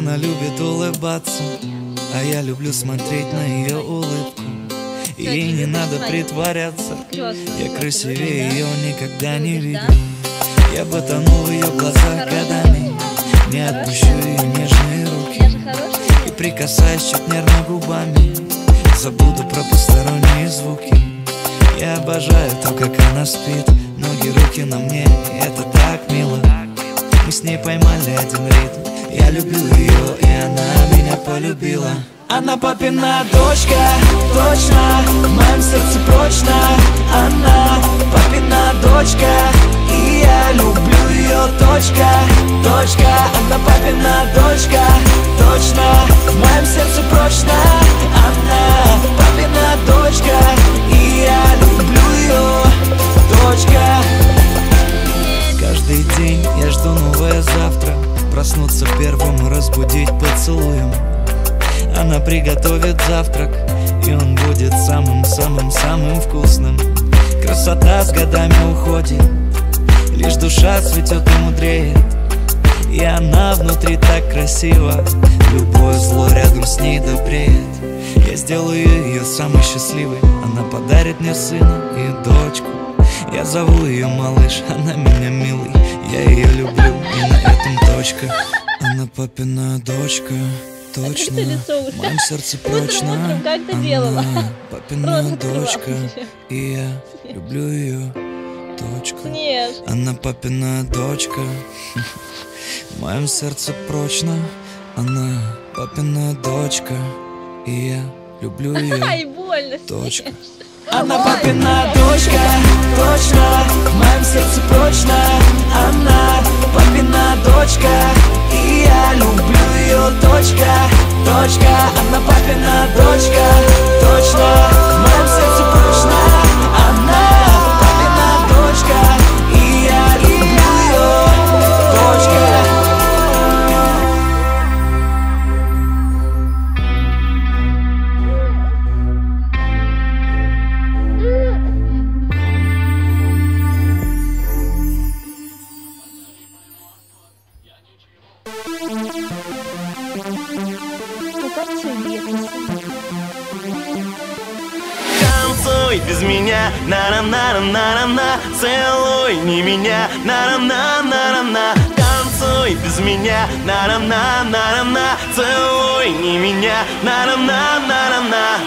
Она любит улыбаться, а я люблю смотреть на ее улыбку. Ей не надо притворяться, я красивее ее никогда не видел. Я бы тонул в ее глазах годами, не отпущу ее нежные руки. И прикасаясь чуть нервно губами, забуду про посторонние звуки. Я обожаю то, как она спит, ноги, руки на мне, и это так мило. Мы с ней поймали один ритм, я люблю ее, и она меня полюбила. Она папина дочка, точно, в моем сердце прочно. Она папина дочка, и я люблю ее, точка, точка. Она папина дочка, точно, в моем сердце прочно. Она папина дочка, и я люблю ее, точка. Каждый день я жду новое завтра, проснуться первым и разбудить поцелуем. Она приготовит завтрак, и он будет самым-самым-самым вкусным. Красота с годами уходит, лишь душа цветет и мудреет. И она внутри так красива, любое зло рядом с ней добреет. Я сделаю ее самой счастливой, она подарит мне сына и дочку. Я зову ее малыш, она меня милый, я ее люблю, и на этом точка. Она папина дочка, точно, в моем сердце прочно. Она папина дочка, и я люблю ее, точка. Она папина дочка, в моем сердце прочно. Она папина дочка, и я люблю ее, точка. Она папина дочка, точно, в моем сердце прочно. Она папина дочка, и я люблю ее, точка, точка. Она папина дочка, точно, в моем сердце прочно. Она папина дочка, и я люблю ее, точка. Танцуй без меня, на-на-на-на-на-на. Целуй не меня, на-на-на-на-на-на. Танцуй без меня, на-на-на-на-на-на. Целуй не меня, на-на-на-на-на-на.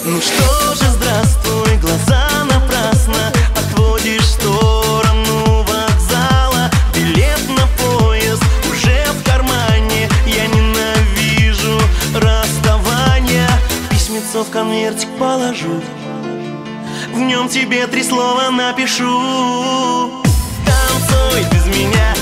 Ну что же, здравствуй, глаза напрасно отводишь в сторону вокзала. Билет на поезд уже в кармане, я ненавижу расставания. Письмецо в конвертик положу, в нем тебе 3 слова напишу. Танцуй без меня,